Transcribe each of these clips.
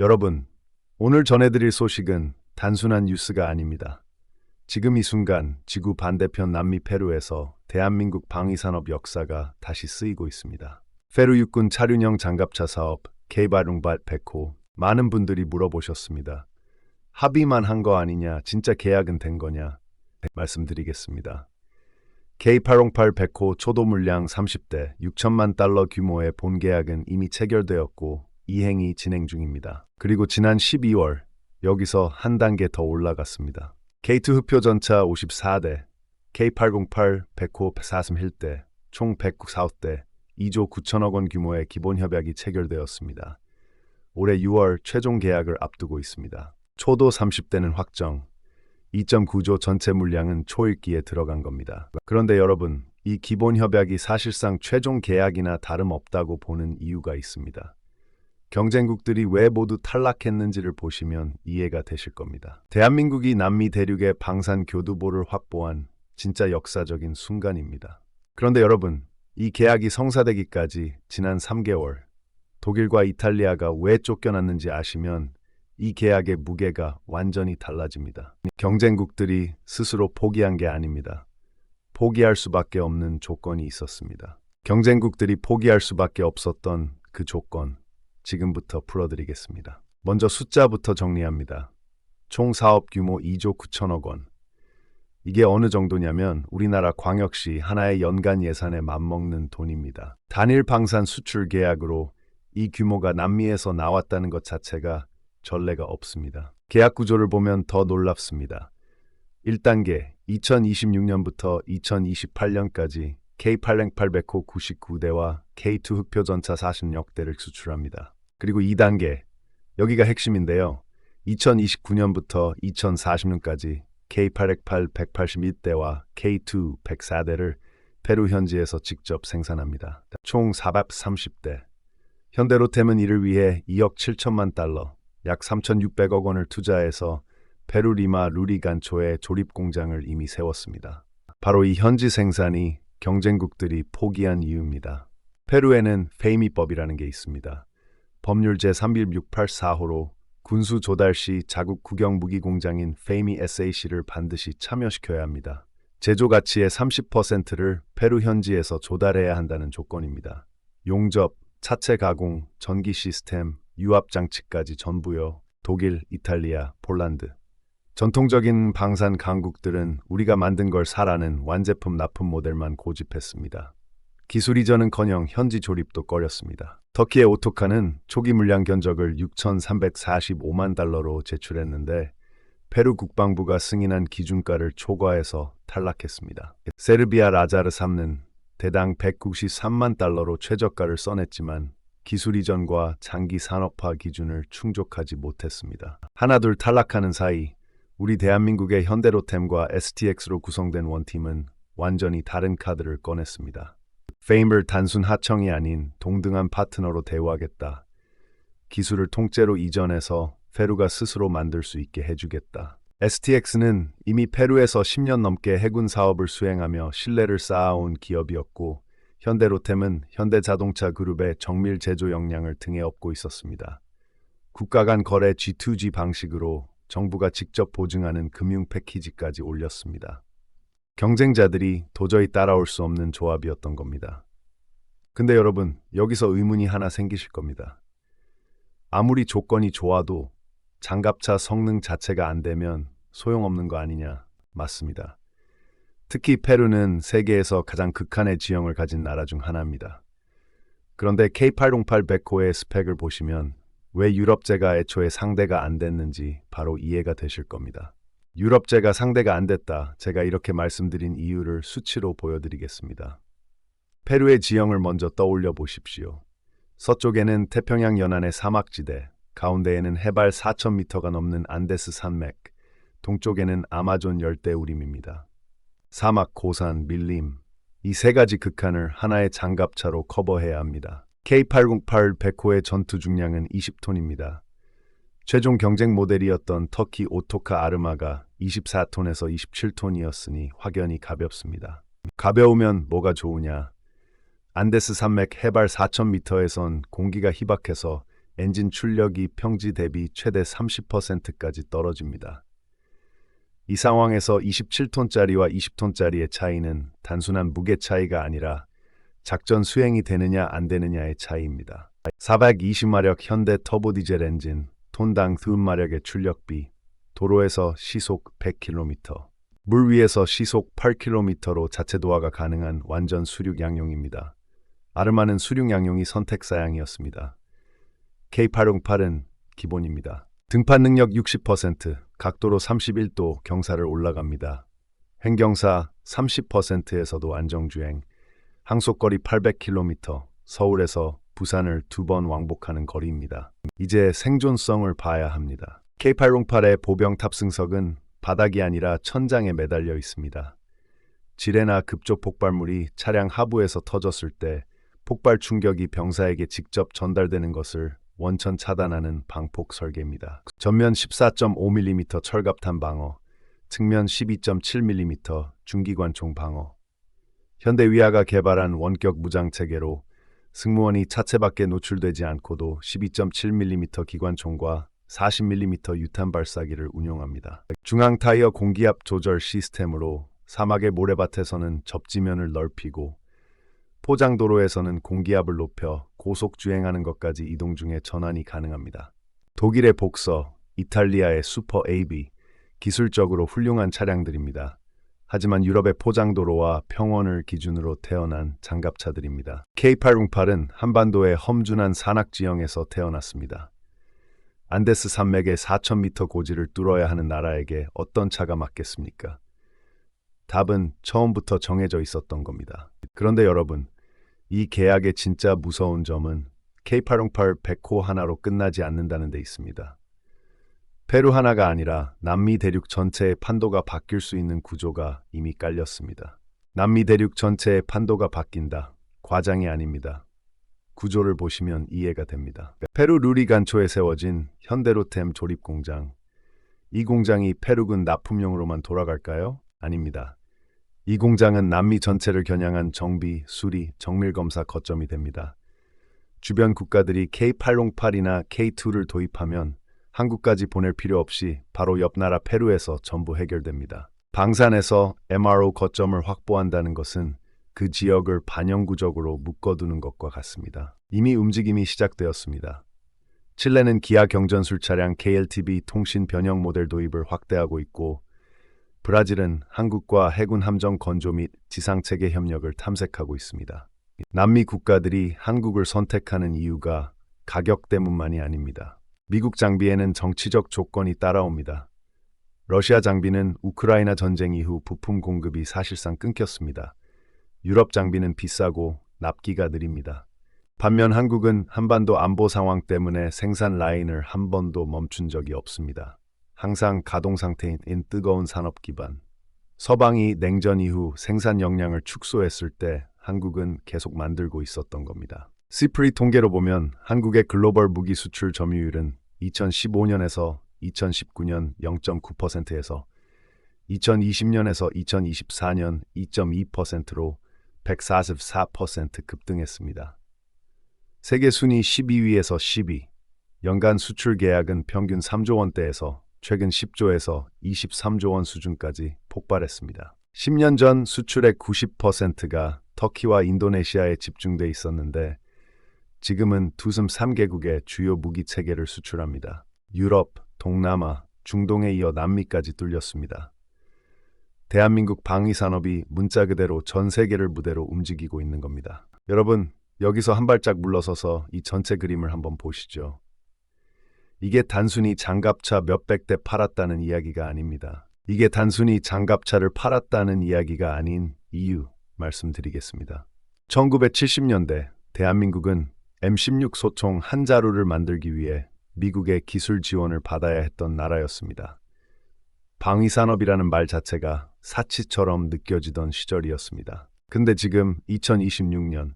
여러분, 오늘 전해드릴 소식은 단순한 뉴스가 아닙니다. 지금 이 순간 지구 반대편 남미 페루에서 대한민국 방위산업 역사가 다시 쓰이고 있습니다. 페루 육군 차륜형 장갑차 사업 K발롱발 100호. 많은 분들이 물어보셨습니다. 합의만 한 거 아니냐, 진짜 계약은 된 거냐? 말씀드리겠습니다. K808 100호 초도 물량 30대 6천만 달러 규모의 본 계약은 이미 체결되었고 이행이 진행 중입니다. 그리고 지난 12월 여기서 한 단계 더 올라갔습니다. K2 흡표전차 54대, K808 100호 41대, 총 104대 2조 9천억 원 규모의 기본 협약이 체결되었습니다. 올해 6월 최종 계약을 앞두고 있습니다. 초도 30대는 확정, 2.9조 전체 물량은 초읽기에 들어간 겁니다. 그런데 여러분, 이 기본 협약이 사실상 최종 계약이나 다름없다고 보는 이유가 있습니다. 경쟁국들이 왜 모두 탈락했는지를 보시면 이해가 되실 겁니다. 대한민국이 남미 대륙의 방산 교두보를 확보한 진짜 역사적인 순간입니다. 그런데 여러분, 이 계약이 성사되기까지 지난 3개월, 독일과 이탈리아가 왜 쫓겨났는지 아시면 이 계약의 무게가 완전히 달라집니다. 경쟁국들이 스스로 포기한 게 아닙니다. 포기할 수밖에 없는 조건이 있었습니다. 경쟁국들이 포기할 수밖에 없었던 그 조건, 지금부터 풀어드리겠습니다. 먼저 숫자부터 정리합니다. 총 사업 규모 2조 9천억 원. 이게 어느 정도냐면 우리나라 광역시 하나의 연간 예산에 맞먹는 돈입니다. 단일 방산 수출 계약으로 이 규모가 남미에서 나왔다는 것 자체가 전례가 없습니다. 계약 구조를 보면 더 놀랍습니다. 1단계 2026년부터 2028년까지 K80800호 99대와 K2 흑표전차 46대를 수출합니다. 그리고 2단계, 여기가 핵심인데요. 2029년부터 2040년까지 K808 181대와 K2 104대를 페루 현지에서 직접 생산합니다. 총 430대. 현대로템은 이를 위해 2억 7천만 달러, 약 3,600억 원을 투자해서 페루 리마 루리간초에 조립 공장을 이미 세웠습니다. 바로 이 현지 생산이 경쟁국들이 포기한 이유입니다. 페루에는 페이미법이라는 게 있습니다. 법률 제31684호로 군수 조달 시 자국 국영 무기 공장인 페이미 SAC를 반드시 참여시켜야 합니다. 제조 가치의 30%를 페루 현지에서 조달해야 한다는 조건입니다. 용접, 차체 가공, 전기 시스템, 유압 장치까지 전부요. 독일, 이탈리아, 폴란드. 전통적인 방산 강국들은 우리가 만든 걸 사라는 완제품 납품 모델만 고집했습니다. 기술 이전은커녕 현지 조립도 꺼렸습니다. 터키의 오토카는 초기 물량 견적을 6,345만 달러로 제출했는데 페루 국방부가 승인한 기준가를 초과해서 탈락했습니다. 세르비아 라자르 3는 대당 193만 달러로 최저가를 써냈지만 기술 이전과 장기 산업화 기준을 충족하지 못했습니다. 하나둘 탈락하는 사이 우리 대한민국의 현대로템과 STX로 구성된 원팀은 완전히 다른 카드를 꺼냈습니다. 페임을 단순 하청이 아닌 동등한 파트너로 대우하겠다. 기술을 통째로 이전해서 페루가 스스로 만들 수 있게 해주겠다. STX는 이미 페루에서 10년 넘게 해군 사업을 수행하며 신뢰를 쌓아온 기업이었고 현대로템은 현대자동차 그룹의 정밀 제조 역량을 등에 업고 있었습니다. 국가 간 거래 G2G 방식으로 정부가 직접 보증하는 금융 패키지까지 올렸습니다. 경쟁자들이 도저히 따라올 수 없는 조합이었던 겁니다. 근데 여러분, 여기서 의문이 하나 생기실 겁니다. 아무리 조건이 좋아도 장갑차 성능 자체가 안 되면 소용없는 거 아니냐? 맞습니다. 특히 페루는 세계에서 가장 극한의 지형을 가진 나라 중 하나입니다. 그런데 K808 100호의 스펙을 보시면 왜 유럽제가 애초에 상대가 안 됐는지 바로 이해가 되실 겁니다. 유럽제가 상대가 안 됐다. 제가 이렇게 말씀드린 이유를 수치로 보여드리겠습니다. 페루의 지형을 먼저 떠올려 보십시오. 서쪽에는 태평양 연안의 사막지대, 가운데에는 해발 4,000m가 넘는 안데스 산맥, 동쪽에는 아마존 열대우림입니다. 사막, 고산, 밀림, 이 세 가지 극한을 하나의 장갑차로 커버해야 합니다. K808 100호의 전투 중량은 20톤입니다. 최종 경쟁 모델이었던 터키 오토카 아르마가 24톤에서 27톤이었으니 확연히 가볍습니다. 가벼우면 뭐가 좋으냐? 안데스 산맥 해발 4,000m에선 공기가 희박해서 엔진 출력이 평지 대비 최대 30%까지 떨어집니다. 이 상황에서 27톤짜리와 20톤짜리의 차이는 단순한 무게 차이가 아니라 작전 수행이 되느냐 안 되느냐의 차이입니다. 420마력 현대 터보 디젤 엔진, 톤당 마력의 출력비, 도로에서 시속 100km, 물 위에서 시속 8km로 자체 도하가 가능한 완전 수륙 양용입니다. 아르마는 수륙 양용이 선택 사양이었습니다. K808은 기본입니다. 등판 능력 60%, 각도로 31도 경사를 올라갑니다. 횡경사 30%에서도 안정주행, 항속거리 800km, 서울에서 부산을 2번 왕복하는 거리입니다. 이제 생존성을 봐야 합니다. K808의 보병 탑승석은 바닥이 아니라 천장에 매달려 있습니다. 지뢰나 급조 폭발물이 차량 하부에서 터졌을 때 폭발 충격이 병사에게 직접 전달되는 것을 원천 차단하는 방폭 설계입니다. 전면 14.5mm 철갑탄 방어, 측면 12.7mm 중기관총 방어. 현대위아가 개발한 원격 무장 체계로 승무원이 차체 밖에 노출되지 않고도 12.7mm 기관총과 40mm 유탄 발사기를 운용합니다. 중앙 타이어 공기압 조절 시스템으로 사막의 모래밭에서는 접지면을 넓히고 포장도로에서는 공기압을 높여 고속 주행하는 것까지 이동 중에 전환이 가능합니다. 독일의 복서, 이탈리아의 슈퍼 AB, 기술적으로 훌륭한 차량들입니다. 하지만 유럽의 포장도로와 평원을 기준으로 태어난 장갑차들입니다. K808은 한반도의 험준한 산악지형에서 태어났습니다. 안데스 산맥의 4,000m 고지를 뚫어야 하는 나라에게 어떤 차가 맞겠습니까? 답은 처음부터 정해져 있었던 겁니다. 그런데 여러분, 이 계약의 진짜 무서운 점은 K808 100호 하나로 끝나지 않는다는 데 있습니다. 페루 하나가 아니라 남미 대륙 전체의 판도가 바뀔 수 있는 구조가 이미 깔렸습니다. 남미 대륙 전체의 판도가 바뀐다. 과장이 아닙니다. 구조를 보시면 이해가 됩니다. 페루 루리간초에 세워진 현대로템 조립공장. 이 공장이 페루군 납품용으로만 돌아갈까요? 아닙니다. 이 공장은 남미 전체를 겨냥한 정비, 수리, 정밀검사 거점이 됩니다. 주변 국가들이 K808이나 K2를 도입하면 한국까지 보낼 필요 없이 바로 옆 나라 페루에서 전부 해결됩니다. 방산에서 MRO 거점을 확보한다는 것은 그 지역을 반영구적으로 묶어두는 것과 같습니다. 이미 움직임이 시작되었습니다. 칠레는 기아 경전술 차량 KLTB 통신 변형 모델 도입을 확대하고 있고, 브라질은 한국과 해군 함정 건조 및 지상체계 협력을 탐색하고 있습니다. 남미 국가들이 한국을 선택하는 이유가 가격 때문만이 아닙니다. 미국 장비에는 정치적 조건이 따라옵니다. 러시아 장비는 우크라이나 전쟁 이후 부품 공급이 사실상 끊겼습니다. 유럽 장비는 비싸고 납기가 느립니다. 반면 한국은 한반도 안보 상황 때문에 생산 라인을 한 번도 멈춘 적이 없습니다. 항상 가동 상태인 뜨거운 산업 기반. 서방이 냉전 이후 생산 역량을 축소했을 때 한국은 계속 만들고 있었던 겁니다. 시프리 통계로 보면 한국의 글로벌 무기 수출 점유율은 2015년에서 2019년 0.9%에서 2020년에서 2024년 2.2%로 144% 급등했습니다. 세계 순위 12위에서 10위, 연간 수출 계약은 평균 3조 원대에서 최근 10조에서 23조 원 수준까지 폭발했습니다. 10년 전 수출의 90%가 터키와 인도네시아에 집중돼 있었는데 지금은 두슴 3개국의 주요 무기 체계를 수출합니다. 유럽, 동남아, 중동에 이어 남미까지 뚫렸습니다. 대한민국 방위산업이 문자 그대로 전 세계를 무대로 움직이고 있는 겁니다. 여러분, 여기서 한 발짝 물러서서 이 전체 그림을 한번 보시죠. 이게 단순히 장갑차 몇백 대 팔았다는 이야기가 아닙니다. 이게 단순히 장갑차를 팔았다는 이야기가 아닌 이유 말씀드리겠습니다. 1970년대 대한민국은 M16 소총 한 자루를 만들기 위해 미국의 기술 지원을 받아야 했던 나라였습니다. 방위산업이라는 말 자체가 사치처럼 느껴지던 시절이었습니다. 근데 지금 2026년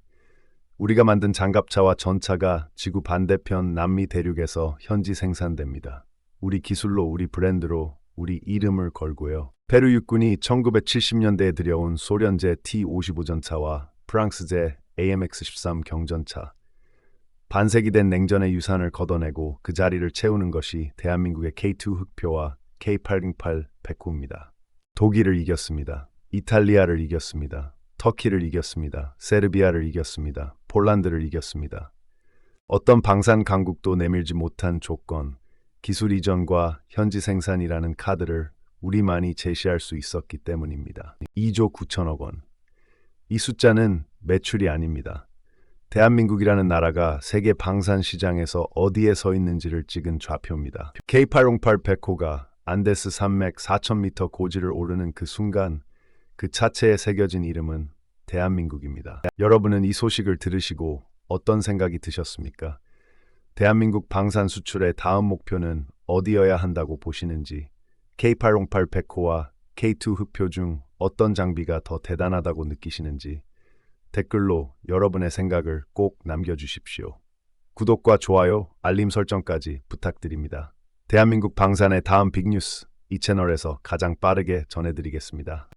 우리가 만든 장갑차와 전차가 지구 반대편 남미 대륙에서 현지 생산됩니다. 우리 기술로, 우리 브랜드로, 우리 이름을 걸고요. 페루 육군이 1970년대에 들여온 소련제 T-55 전차와 프랑스제 AMX-13 경전차, 반세기 된 냉전의 유산을 걷어내고 그 자리를 채우는 것이 대한민국의 K2 흑표와 K808 백호입니다. 독일을 이겼습니다. 이탈리아를 이겼습니다. 터키를 이겼습니다. 세르비아를 이겼습니다. 폴란드를 이겼습니다. 어떤 방산 강국도 내밀지 못한 조건, 기술 이전과 현지 생산이라는 카드를 우리만이 제시할 수 있었기 때문입니다. 2조 9천억 원. 이 숫자는 매출이 아닙니다. 대한민국이라는 나라가 세계 방산 시장에서 어디에 서 있는지를 찍은 좌표입니다. K808 백호가 안데스 산맥 4,000m 고지를 오르는 그 순간 그 차체에 새겨진 이름은 대한민국입니다. 여러분은 이 소식을 들으시고 어떤 생각이 드셨습니까? 대한민국 방산 수출의 다음 목표는 어디여야 한다고 보시는지, K808 백호와 K2 흑표 중 어떤 장비가 더 대단하다고 느끼시는지 댓글로 여러분의 생각을 꼭 남겨주십시오. 구독과 좋아요, 알림 설정까지 부탁드립니다. 대한민국 방산의 다음 빅뉴스, 이 채널에서 가장 빠르게 전해드리겠습니다.